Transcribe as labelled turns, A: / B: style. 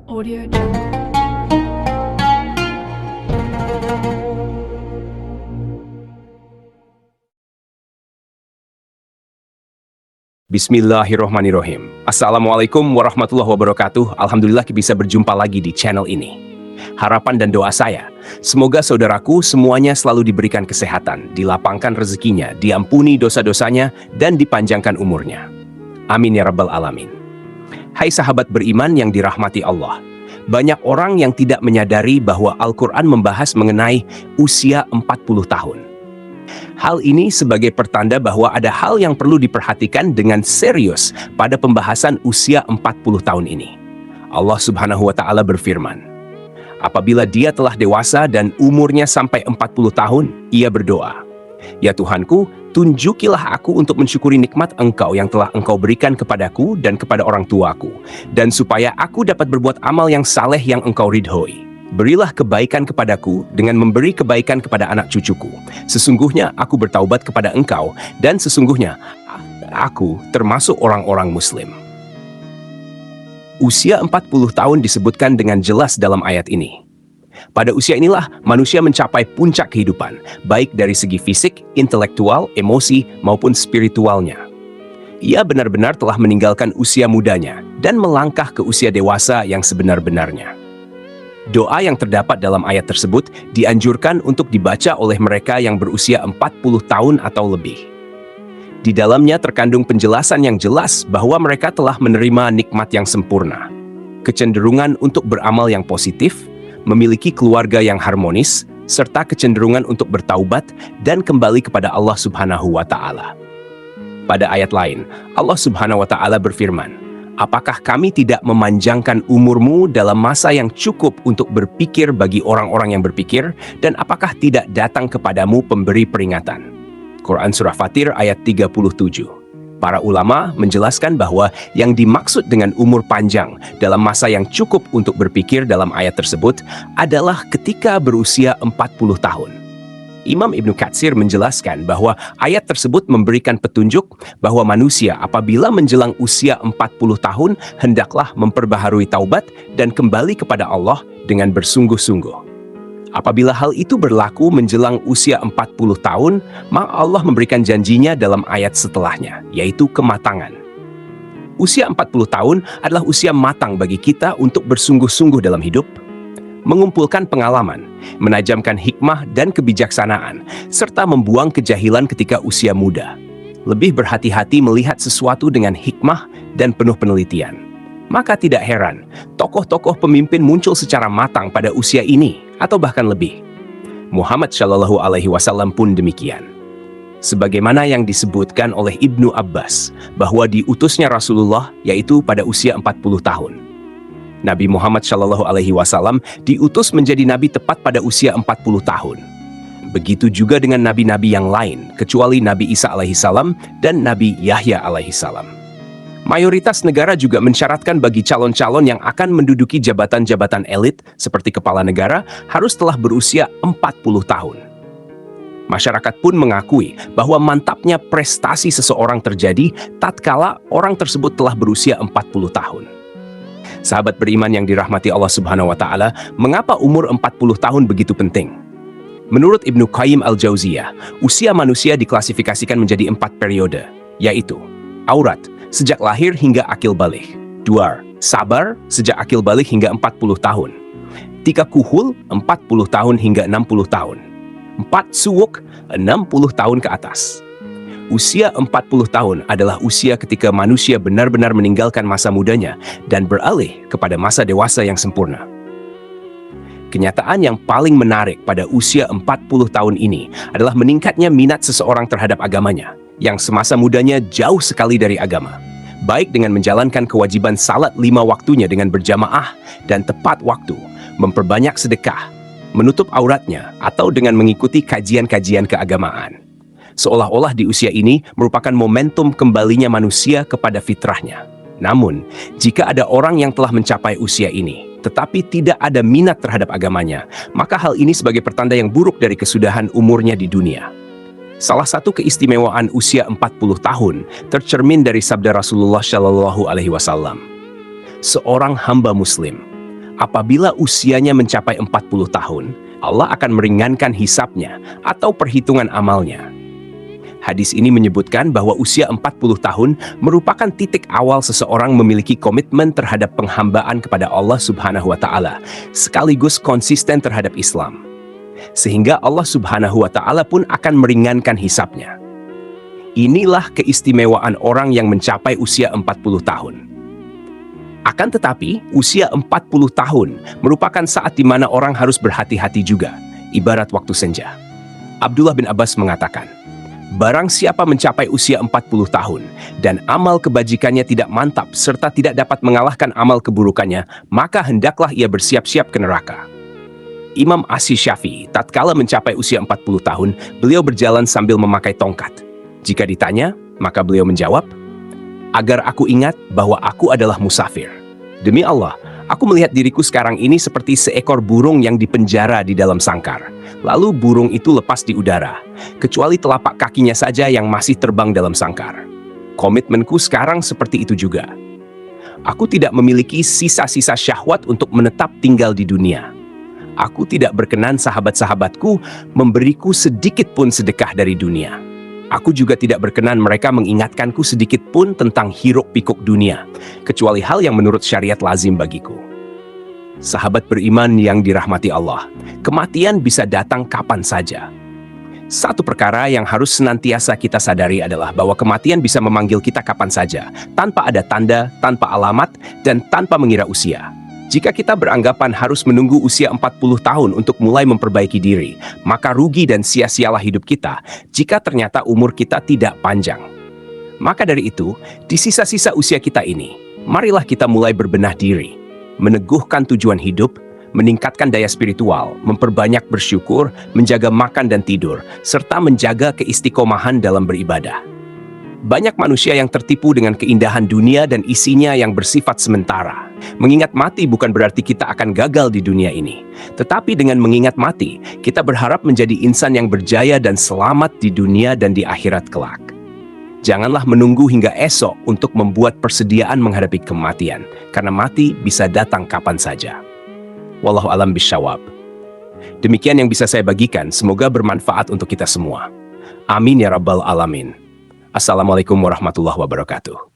A: Audio Jungle.
B: Bismillahirrohmanirrohim. Assalamualaikum warahmatullahi wabarakatuh. Alhamdulillah bisa berjumpa lagi di channel ini. Harapan dan doa saya, semoga saudaraku semuanya selalu diberikan kesehatan, dilapangkan rezekinya, diampuni dosa-dosanya, dan dipanjangkan umurnya. Amin ya rabbal alamin. Hai sahabat beriman yang dirahmati Allah. Banyak orang yang tidak menyadari bahwa Al-Quran membahas mengenai usia 40 tahun. Hal ini sebagai pertanda bahwa ada hal yang perlu diperhatikan dengan serius pada pembahasan usia 40 tahun ini. Allah Subhanahu wa Ta'ala berfirman, apabila dia telah dewasa dan umurnya sampai 40 tahun, ia berdoa, ya Tuhanku, tunjukilah aku untuk mensyukuri nikmat Engkau yang telah Engkau berikan kepadaku dan kepada orang tuaku, dan supaya aku dapat berbuat amal yang saleh yang Engkau ridhoi. Berilah kebaikan kepadaku dengan memberi kebaikan kepada anak cucuku. Sesungguhnya aku bertaubat kepada Engkau, dan sesungguhnya aku termasuk orang-orang Muslim. Usia 40 tahun disebutkan dengan jelas dalam ayat ini. Pada usia inilah manusia mencapai puncak kehidupan, baik dari segi fisik, intelektual, emosi, maupun spiritualnya. Ia benar-benar telah meninggalkan usia mudanya dan melangkah ke usia dewasa yang sebenar-benarnya. Doa yang terdapat dalam ayat tersebut dianjurkan untuk dibaca oleh mereka yang berusia 40 tahun atau lebih. Di dalamnya terkandung penjelasan yang jelas bahwa mereka telah menerima nikmat yang sempurna, kecenderungan untuk beramal yang positif, memiliki keluarga yang harmonis, serta kecenderungan untuk bertaubat dan kembali kepada Allah Subhanahu wa Ta'ala. Pada ayat lain, Allah Subhanahu wa Ta'ala berfirman, apakah kami tidak memanjangkan umurmu dalam masa yang cukup untuk berpikir bagi orang-orang yang berpikir, dan apakah tidak datang kepadamu pemberi peringatan? Quran Surah Fatir ayat 37. Para ulama menjelaskan bahwa yang dimaksud dengan umur panjang dalam masa yang cukup untuk berpikir dalam ayat tersebut adalah ketika berusia 40 tahun. Imam Ibnu Katsir menjelaskan bahwa ayat tersebut memberikan petunjuk bahwa manusia apabila menjelang usia 40 tahun hendaklah memperbaharui taubat dan kembali kepada Allah dengan bersungguh-sungguh. Apabila hal itu berlaku menjelang usia 40 tahun, maka Allah memberikan janjinya dalam ayat setelahnya, yaitu kematangan. Usia 40 tahun adalah usia matang bagi kita untuk bersungguh-sungguh dalam hidup, mengumpulkan pengalaman, menajamkan hikmah dan kebijaksanaan, serta membuang kejahilan ketika usia muda. Lebih berhati-hati melihat sesuatu dengan hikmah dan penuh penelitian. Maka tidak heran, tokoh-tokoh pemimpin muncul secara matang pada usia ini, atau bahkan lebih. Muhammad Shallallahu Alaihi Wasallam pun demikian. Sebagaimana yang disebutkan oleh Ibnu Abbas, bahwa diutusnya Rasulullah yaitu pada usia 40 tahun. Nabi Muhammad Shallallahu Alaihi Wasallam diutus menjadi nabi tepat pada usia 40 tahun. Begitu juga dengan nabi-nabi yang lain, kecuali Nabi Isa alaihissalam dan Nabi Yahya alaihissalam. Mayoritas negara juga mensyaratkan bagi calon-calon yang akan menduduki jabatan-jabatan elit seperti kepala negara harus telah berusia 40 tahun. Masyarakat pun mengakui bahwa mantapnya prestasi seseorang terjadi tatkala orang tersebut telah berusia 40 tahun. Sahabat beriman yang dirahmati Allah Subhanahu wa Ta'ala, mengapa umur 40 tahun begitu penting? Menurut Ibnu Qayyim al-Jauziyah, usia manusia diklasifikasikan menjadi 4 periode, yaitu aurat, sejak lahir hingga akil balik. 2. Sabar, sejak akil balik hingga 40 tahun. 3. Kuhul, 40 tahun hingga 60 tahun. 4. Suwuk, 60 tahun ke atas. Usia 40 tahun adalah usia ketika manusia benar-benar meninggalkan masa mudanya dan beralih kepada masa dewasa yang sempurna. Kenyataan yang paling menarik pada usia 40 tahun ini adalah meningkatnya minat seseorang terhadap agamanya, yang semasa mudanya jauh sekali dari agama, baik dengan menjalankan kewajiban salat 5 waktunya dengan berjamaah dan tepat waktu, memperbanyak sedekah, menutup auratnya, atau dengan mengikuti kajian-kajian keagamaan. Seolah-olah di usia ini merupakan momentum kembalinya manusia kepada fitrahnya. Namun, jika ada orang yang telah mencapai usia ini, tetapi tidak ada minat terhadap agamanya, maka hal ini sebagai pertanda yang buruk dari kesudahan umurnya di dunia. Salah satu keistimewaan usia 40 tahun tercermin dari sabda Rasulullah Shallallahu Alaihi Wasallam. Seorang hamba muslim Apabila usianya mencapai 40 tahun, Allah akan meringankan hisapnya atau perhitungan amalnya. Hadis ini menyebutkan bahwa usia 40 tahun merupakan titik awal seseorang memiliki komitmen terhadap penghambaan kepada Allah Subhanahu wa Ta'ala, sekaligus konsisten terhadap Islam. Sehingga Allah Subhanahu wa Ta'ala pun akan meringankan hisapnya. Inilah keistimewaan orang yang mencapai usia 40 tahun. Akan tetapi, usia 40 tahun merupakan saat di mana orang harus berhati-hati juga, ibarat waktu senja. Abdullah bin Abbas mengatakan, barang siapa mencapai usia 40 tahun dan amal kebajikannya tidak mantap serta tidak dapat mengalahkan amal keburukannya, maka hendaklah ia bersiap-siap ke neraka. Imam Asy-Syafi'i tatkala mencapai usia 40 tahun, beliau berjalan sambil memakai tongkat. Jika ditanya, maka beliau menjawab, agar aku ingat bahwa aku adalah musafir. Demi Allah, aku melihat diriku sekarang ini seperti seekor burung yang dipenjara di dalam sangkar. Lalu burung itu lepas di udara, kecuali telapak kakinya saja yang masih terbang dalam sangkar. Komitmenku sekarang seperti itu juga. Aku tidak memiliki sisa-sisa syahwat untuk menetap tinggal di dunia. Aku tidak berkenan sahabat-sahabatku memberiku sedikit pun sedekah dari dunia. Aku juga tidak berkenan mereka mengingatkanku sedikit pun tentang hiruk-pikuk dunia, kecuali hal yang menurut syariat lazim bagiku. Sahabat beriman yang dirahmati Allah, kematian bisa datang kapan saja. Satu perkara yang harus senantiasa kita sadari adalah bahwa kematian bisa memanggil kita kapan saja, tanpa ada tanda, tanpa alamat, dan tanpa mengira usia. Jika kita beranggapan harus menunggu usia 40 tahun untuk mulai memperbaiki diri, maka rugi dan sia-sialah hidup kita jika ternyata umur kita tidak panjang. Maka dari itu, di sisa-sisa usia kita ini, marilah kita mulai berbenah diri, meneguhkan tujuan hidup, meningkatkan daya spiritual, memperbanyak bersyukur, menjaga makan dan tidur, serta menjaga keistiqomahan dalam beribadah. Banyak manusia yang tertipu dengan keindahan dunia dan isinya yang bersifat sementara. Mengingat mati bukan berarti kita akan gagal di dunia ini. Tetapi dengan mengingat mati, kita berharap menjadi insan yang berjaya dan selamat di dunia dan di akhirat kelak. Janganlah menunggu hingga esok untuk membuat persediaan menghadapi kematian, karena mati bisa datang kapan saja. Wallahu a'lam bishawab. Demikian yang bisa saya bagikan, semoga bermanfaat untuk kita semua. Amin ya rabbal alamin. Assalamualaikum warahmatullahi wabarakatuh.